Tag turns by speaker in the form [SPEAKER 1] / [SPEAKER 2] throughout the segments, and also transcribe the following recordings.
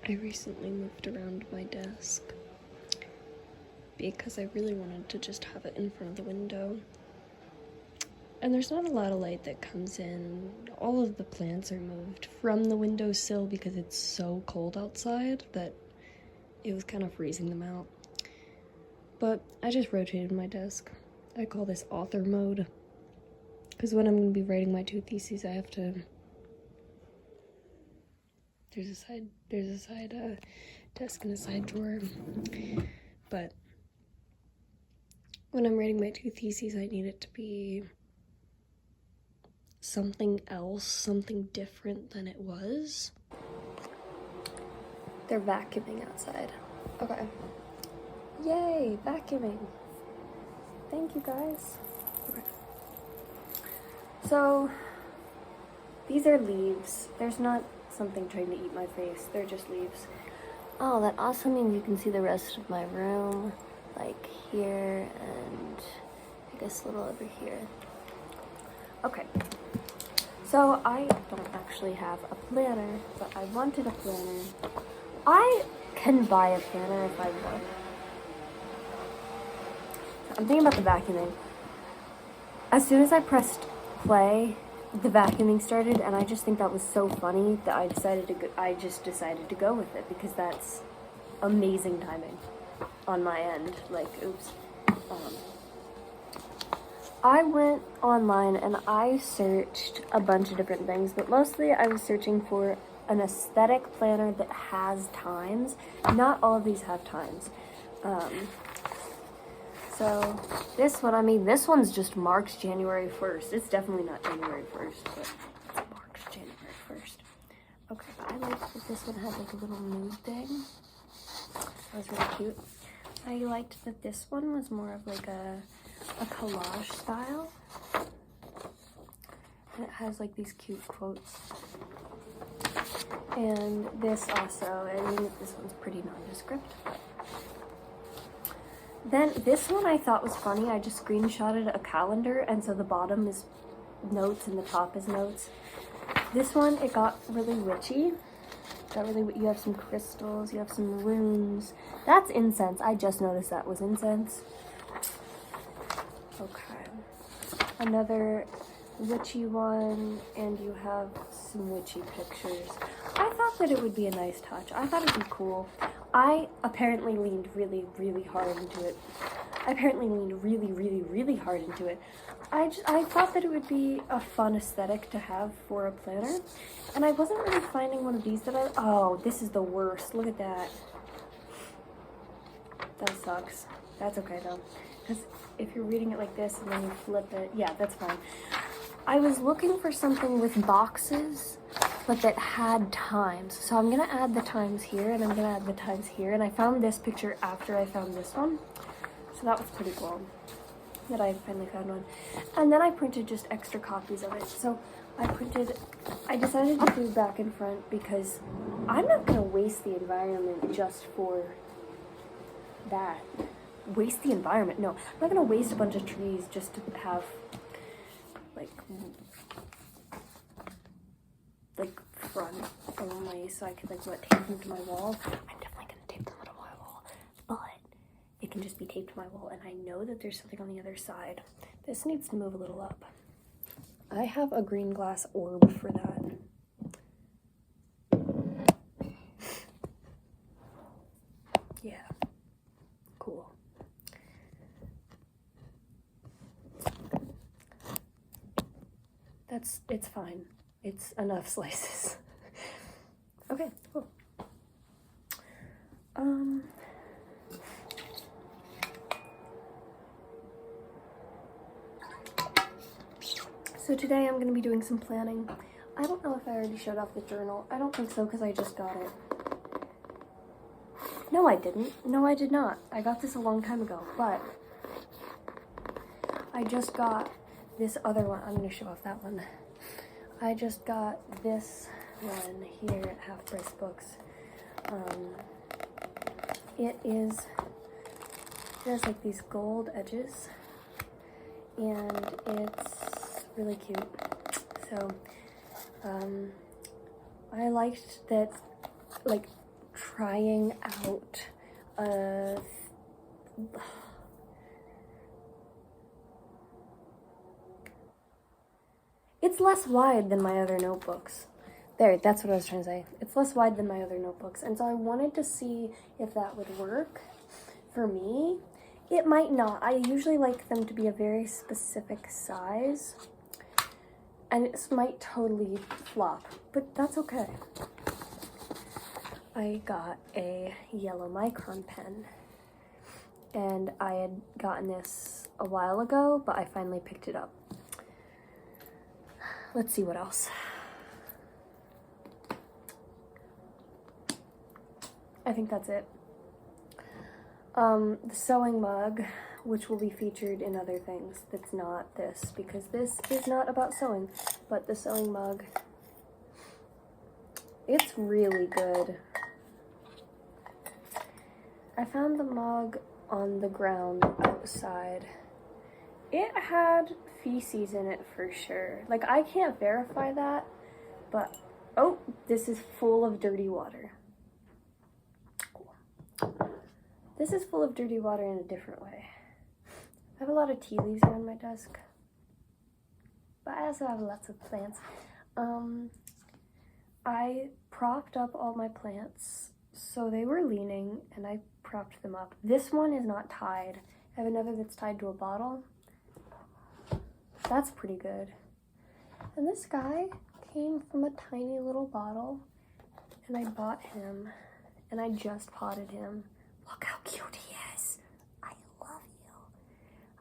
[SPEAKER 1] I recently moved around my desk because I really wanted to just have it in front of the window. And there's not a lot of light that comes in. All of the plants are moved from the windowsill because it's so cold outside that it was kind of freezing them out. But I just rotated my desk. I call this author mode because when I'm going to be writing my 2 theses, I have to... There's a side desk and a side drawer. But when I'm writing my 2 theses, I need it to be something else, something different than it was. They're vacuuming outside. Okay. Yay, vacuuming. Thank you, guys. Okay. So, these are leaves. There's not something trying to eat my face. They're just leaves. Oh, that also means you can see the rest of my room. Like here and I guess a little over here. Okay. So I don't actually have a planner, but I wanted a planner. I can buy a planner if I want. I'm thinking about the vacuuming. As soon as I pressed play, the vacuuming started, and I just think that was so funny that I just decided to go with it because that's amazing timing on my end. Like, oops. I went online and I searched a bunch of different things, but mostly I was searching for an aesthetic planner that has times. Not all of these have times. So this one, this one's just marks January 1st. It's definitely not January 1st, but it marks January 1st. Okay, I liked that this one had like a little mood thing. That was really cute. I liked that this one was more of like a collage style. And it has like these cute quotes. And this also, I think this one's pretty nondescript. Then this one I thought was funny. I just screenshotted a calendar, and so the bottom is notes and the top is notes. This one, it got really witchy. You have some crystals, you have some runes. That's incense. I just noticed that was incense. Okay. Another witchy one, and you have some witchy pictures. I thought that it would be a nice touch. I thought it'd be cool. I apparently leaned really, really hard into it. I thought that it would be a fun aesthetic to have for a planner. And I wasn't really finding one of these that oh, this is the worst. Look at that. That sucks. That's okay though. Because if you're reading it like this and then you flip it, yeah, that's fine. I was looking for something with boxes, but that had times. So I'm gonna add the times here, and I'm gonna add the times here. And I found this picture after I found this one. So that was pretty cool that I finally found one. And then I printed just extra copies of it. So I decided to do back and front because I'm not gonna waste the environment just for that. Waste the environment? No, I'm not gonna waste a bunch of trees just to have like front only, so I could tape them to my wall. I'm definitely gonna tape them to my wall, but it can just be taped to my wall, and I know that there's something on the other side. This needs to move a little up. I have a green glass orb for that. Yeah, cool. It's fine. It's enough slices. Okay, cool. So today I'm going to be doing some planning. I don't know if I already showed off the journal. I don't think so because I just got it. No, I didn't. No, I did not. I got this a long time ago, but I just got this other one. I'm going to show off that one. I just got this one here at Half Price Books. It has like these gold edges, and it's really cute. So I liked that, like, trying out it's less wide than my other notebooks. There, that's what I was trying to say. It's less wide than my other notebooks. And so I wanted to see if that would work for me. It might not. I usually like them to be a very specific size. And it might totally flop, but that's okay. I got a yellow micron pen. And I had gotten this a while ago, but I finally picked it up. Let's see what else. I think that's it. The sewing mug, which will be featured in other things. That's not this, because this is not about sewing, but the sewing mug, it's really good. I found the mug on the ground outside. It had feces in it for sure. Like, I can't verify that, but, oh, this is full of dirty water. Cool. This is full of dirty water in a different way. I have a lot of tea leaves around my desk, but I also have lots of plants. I propped up all my plants so they were leaning, and I propped them up. This one is not tied. I have another that's tied to a bottle. That's pretty good. And this guy came from a tiny little bottle, and I bought him, and I just potted him. Look how cute he is. I love you.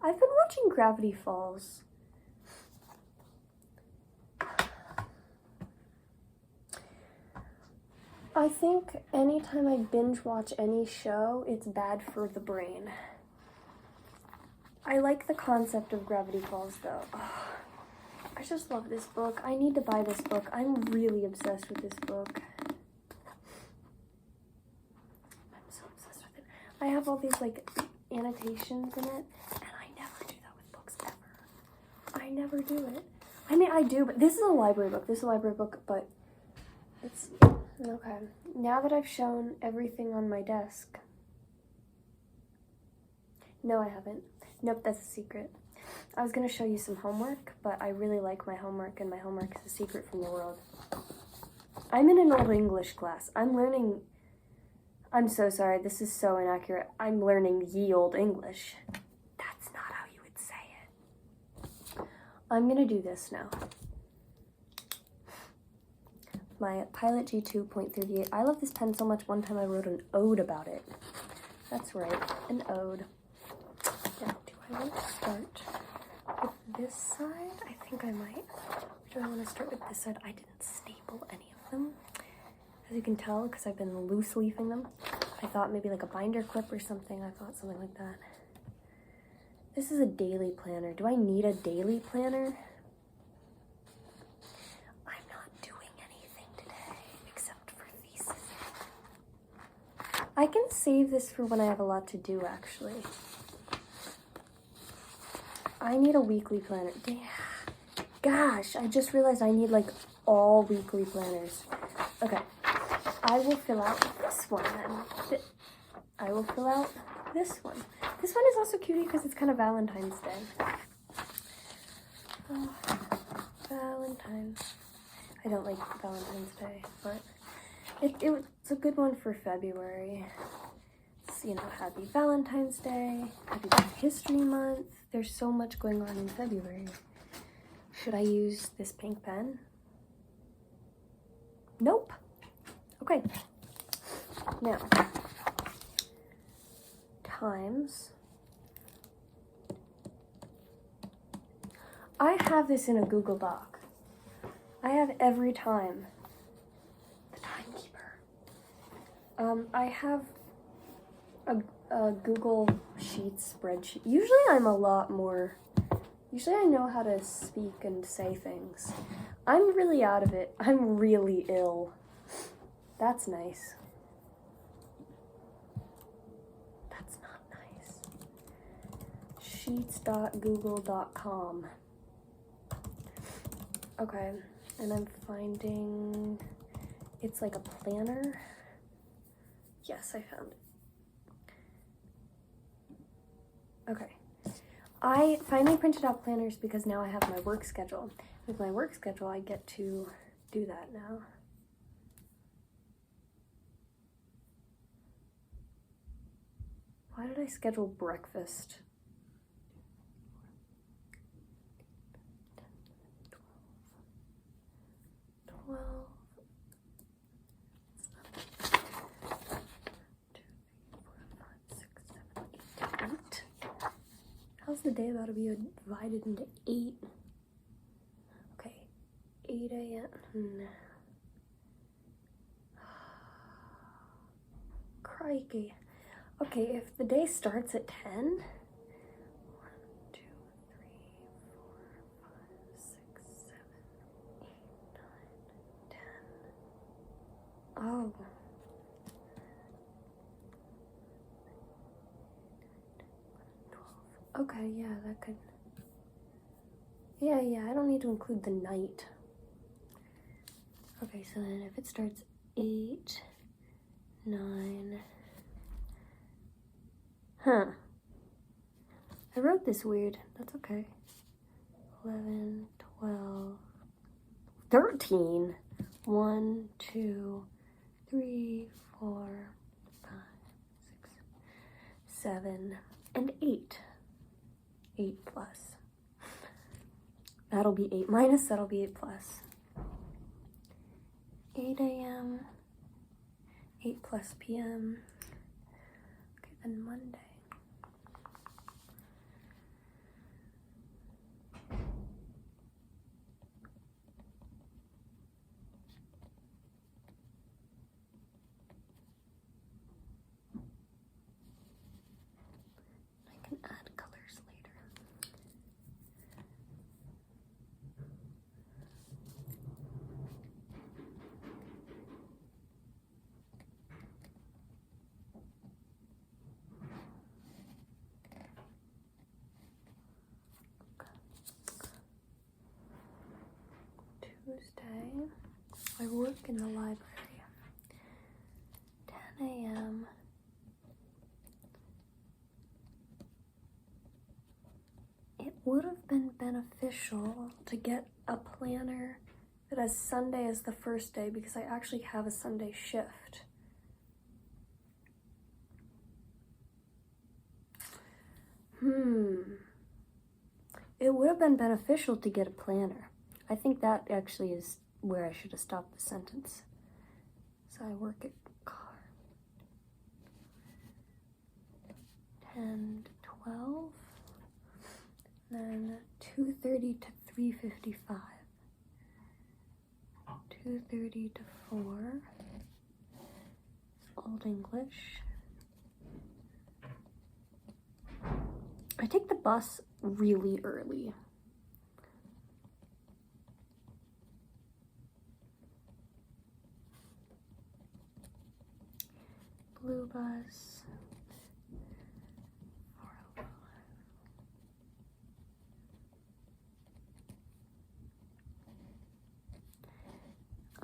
[SPEAKER 1] I've been watching Gravity Falls. I think anytime I binge watch any show, it's bad for the brain. I like the concept of Gravity Falls, though. Oh, I just love this book. I need to buy this book. I'm really obsessed with this book. I'm so obsessed with it. I have all these, like, annotations in it, and I never do that with books, ever. I never do it. I mean, I do, but this is a library book. This is a library book, but it's... Okay. Now that I've shown everything on my desk... No, I haven't. Nope, that's a secret. I was going to show you some homework, but I really like my homework, and my homework is a secret from the world. I'm in an old English class. I'm learning... I'm so sorry, this is so inaccurate. I'm learning ye olde English. That's not how you would say it. I'm going to do this now. My Pilot G2.38. I love this pen so much, one time I wrote an ode about it. That's right, an ode. Now, do I want to start with this side? I think I might. Do I want to start with this side? I didn't staple any of them, as you can tell, because I've been loose leafing them. I thought maybe like a binder clip or something. I thought something like that. This is a daily planner. Do I need a daily planner? I'm not doing anything today except for thesis. I can save this for when I have a lot to do, actually. I need a weekly planner. Gosh, I just realized I need like all weekly planners. Okay, I will fill out this one then. I will fill out this one. This one is also cutie because it's kind of Valentine's Day. Oh, Valentine's. I don't like Valentine's Day, but it's a good one for February. It's, you know, happy Valentine's Day, happy Black History Month. There's so much going on in February. Should I use this pink pen? Nope. Okay. Now, times. I have this in a Google Doc. I have every time. The timekeeper. I have a Google Sheets spreadsheet. Usually I'm a lot more... Usually I know how to speak and say things. I'm really out of it. I'm really ill. That's nice. That's not nice. Sheets.google.com. Okay, and I'm finding... It's like a planner. Yes, I found it. Okay. I finally printed out planners because now I have my work schedule. With my work schedule, I get to do that now. Why did I schedule breakfast? 12. 8. How's the day about to be divided into 8? Okay, 8 a.m. Crikey. Okay, if the day starts at 10, 1, 2, 3, 4, 5, 6, 7, 8, 9, 10. Oh. Okay, yeah, that could... Yeah, I don't need to include the night. Okay, so then if it starts 8, 9... Huh. I wrote this weird. That's okay. 11, 12, 13. 1, 2, 3, 4, 5, 6, 7, and 8. 8 plus. That'll be 8 minus, that'll be 8 plus. 8 a.m., 8 plus p.m. Okay, then Monday. I can add colors later. Tuesday, I work in the library. 10 a.m. It would have been beneficial to get a planner that has Sunday as the first day because I actually have a Sunday shift. It would have been beneficial to get a planner. I think that actually is where I should have stopped the sentence. So I work at car. 10 to 12. Then 2:30 to 3:55. 2:30 to 4. Old English. I take the bus really early. Blue bus. 4:05.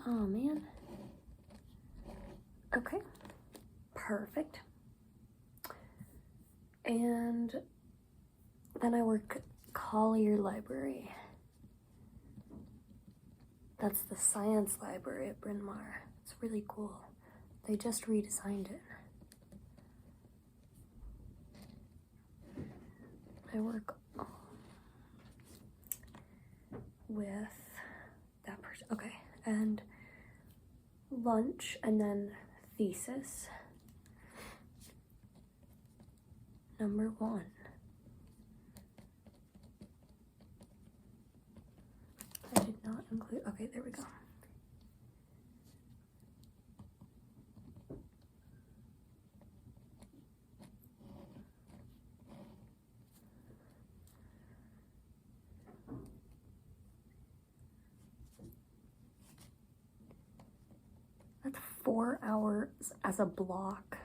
[SPEAKER 1] Oh man. Okay. Perfect. And then I work Collier Library. That's the science library at Bryn Mawr. It's really cool. They just redesigned it. I work with that person. Okay, and lunch and then thesis. Number 1. I did not include, okay, there we go. That's 4 hours as a block.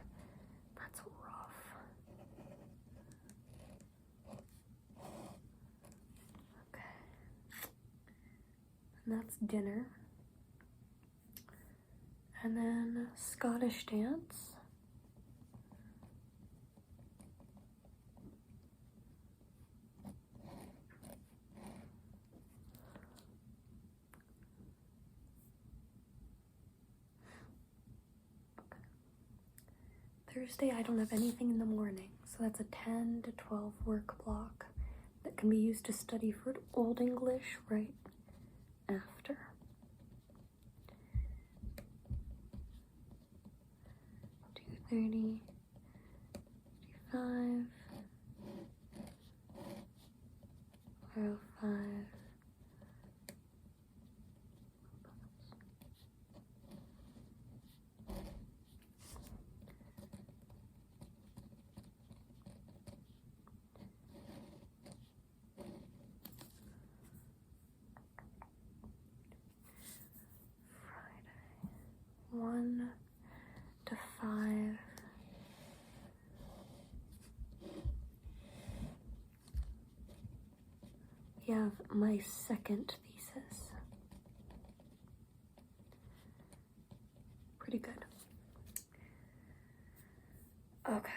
[SPEAKER 1] That's rough. Okay. And that's dinner. And then Scottish dance. Thursday, I don't have anything in the morning. So that's a 10 to 12 work block that can be used to study for Old English right after. $2:30, $55, $4:05. Friday, 1 to 5. We have my second thesis. Pretty good. Okay.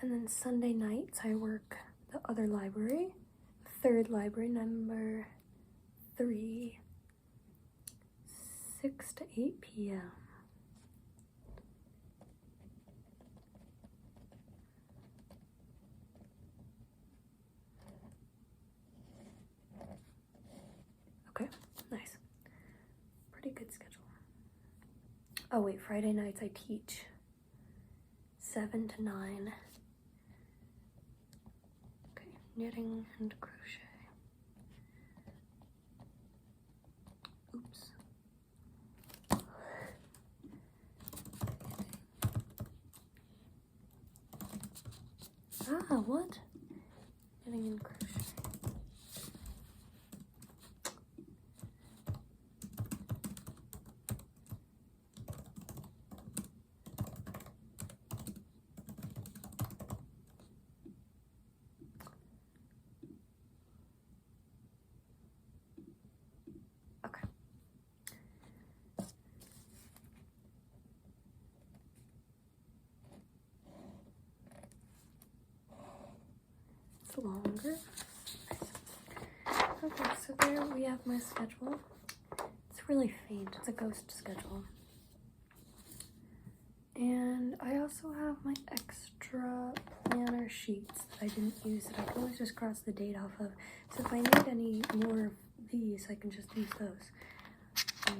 [SPEAKER 1] And then Sunday nights I work the other library, third library, number 3, 6 to 8 p.m. Okay, nice. Pretty good schedule. Oh wait, Friday nights I teach 7 to 9. Okay, knitting and crochet. Oops. Ah, what? Knitting and crochet. Longer. Okay, so there we have my schedule. It's really faint. It's a ghost schedule. And I also have my extra planner sheets that I didn't use that I can always just cross the date off of. So if I need any more of these, I can just use those. I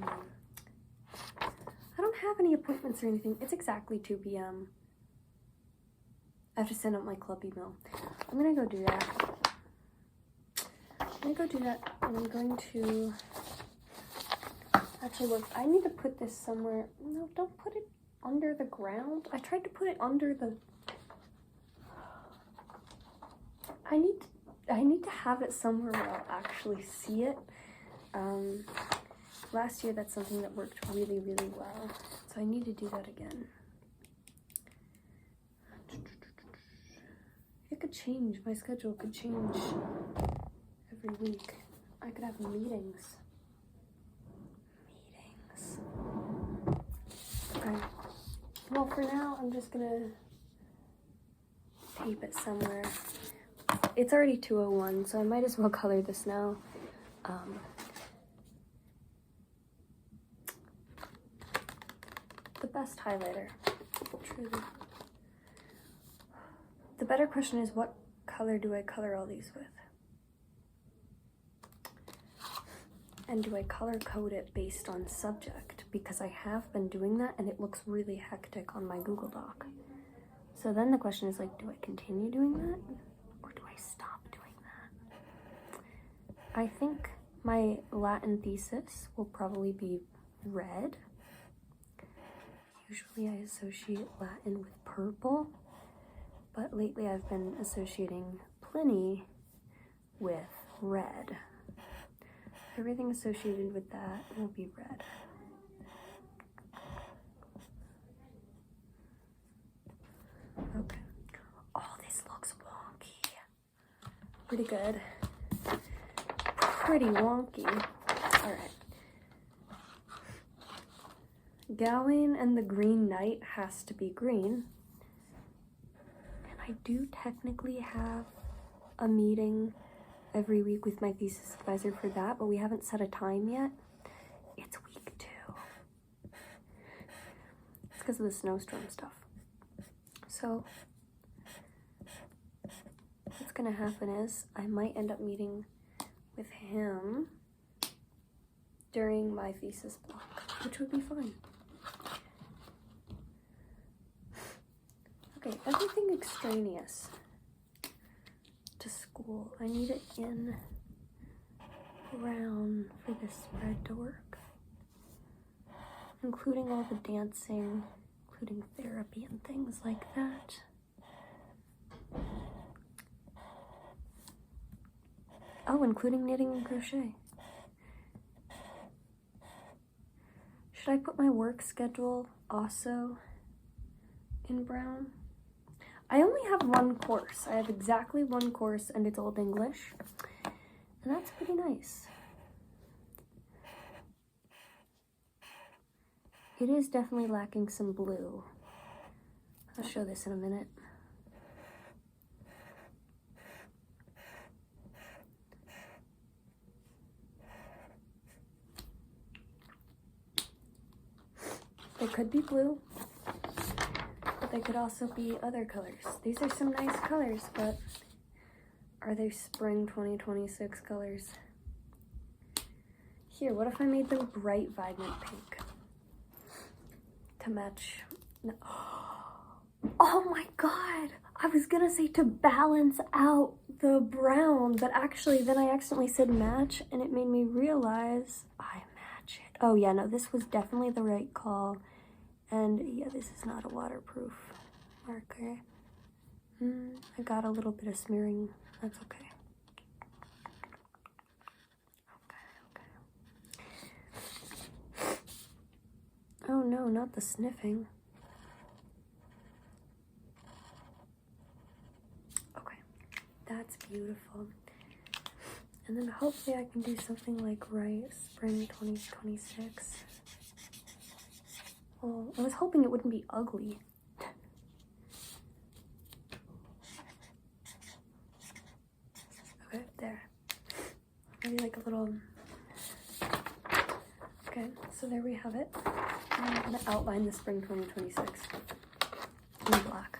[SPEAKER 1] don't have any appointments or anything. It's exactly 2 p.m. I have to send out my club email. I'm gonna go do that. And I'm going to actually look. I need to put this somewhere. No, don't put it under the ground. I tried to put it under the. I need to have it somewhere where I'll actually see it. Last year that's something that worked really, really well. So I need to do that again. It could change. My schedule could change every week. I could have meetings. Okay. Well, for now, I'm just gonna tape it somewhere. It's already 2:01, so I might as well color this now. The best highlighter, truly. The better question is, what color do I color all these with? And do I color code it based on subject? Because I have been doing that and it looks really hectic on my Google Doc. So then the question is like, do I continue doing that or do I stop doing that? I think my Latin thesis will probably be red. Usually I associate Latin with purple. But lately I've been associating Pliny with red. Everything associated with that will be red. Okay. Oh, this looks wonky. Pretty good. Pretty wonky. All right. Gawain and the Green Knight has to be green. I do technically have a meeting every week with my thesis advisor for that, but we haven't set a time yet. It's week 2. because of the snowstorm stuff. So what's gonna happen is I might end up meeting with him during my thesis block, which would be fun. Okay, everything extraneous to school. I need it in brown for this spread to work, including all the dancing, including therapy and things like that. Oh, including knitting and crochet. Should I put my work schedule also in brown? I only have one course. I have exactly one course and it's Old English. And that's pretty nice. It is definitely lacking some blue. I'll show this in a minute. They could be blue, but they could also be other colors. These are some nice colors, but are they spring 2026 colors? Here, what if I made them bright vibrant pink to match? No. Oh my god! I was gonna say to balance out the brown, but actually then I accidentally said match and it made me realize I match it. Oh yeah, no, this was definitely the right call. And yeah, this is not a waterproof marker. I got a little bit of smearing. That's okay. Okay. Oh no, not the sniffing. Okay, that's beautiful. And then hopefully I can do something like right spring 2026. Well, I was hoping it wouldn't be ugly. Okay, there. Maybe like a little... Okay, so there we have it. I'm gonna outline the spring 2026 in black.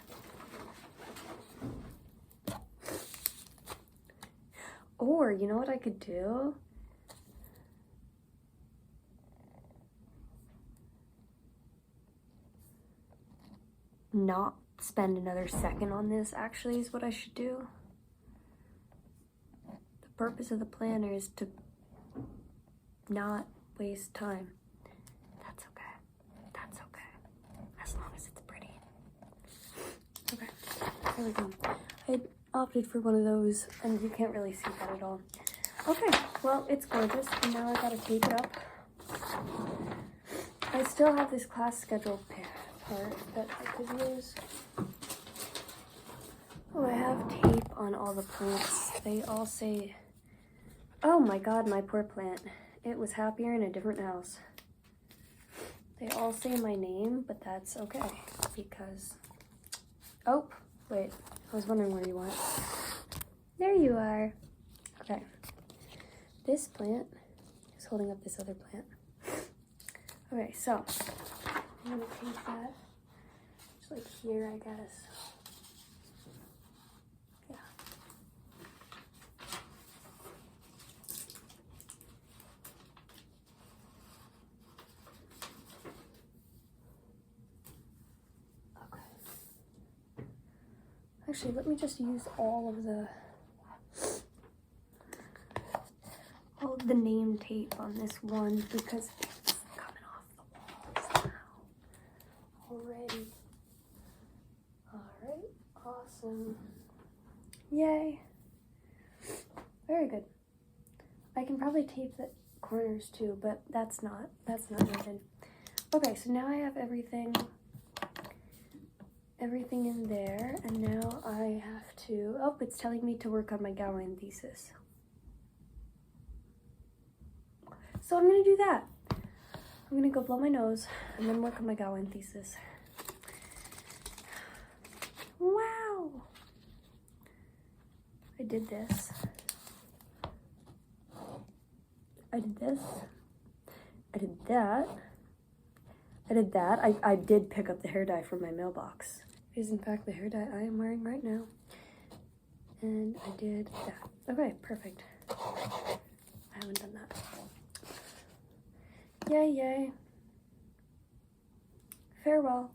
[SPEAKER 1] Or, you know what I could do? Not spend another second on this, actually, is what I should do. The purpose of the planner is to not waste time. That's okay. That's okay. As long as it's pretty. Okay, there we go. I opted for one of those, and you can't really see that at all. Okay, well, it's gorgeous, and now I gotta tape it up. I still have this class schedule part that I could use. Oh, I have tape on all the plants. They all say, oh my god, my poor plant. It was happier in a different house. They all say my name, but that's okay because, oh, wait, I was wondering where you went. There you are. Okay, this plant is holding up this other plant. Okay, so I'm gonna take that just like here, I guess. Yeah. Okay. Actually, let me just use all of the name tape on this one because it's coming off the walls now already. Alright, awesome. Yay. Very good. I can probably tape the corners too, but that's not needed. Okay, so now I have everything in there, and now I have to, oh, it's telling me to work on my Gawain thesis. So I'm gonna do that. I'm gonna go blow my nose and then work on my Gawain thesis. Wow! I did this. I did this. I did that. I did that. I did pick up the hair dye from my mailbox. It is in fact the hair dye I am wearing right now. And I did that. Okay, perfect. I haven't done that. Yay, yay. Farewell.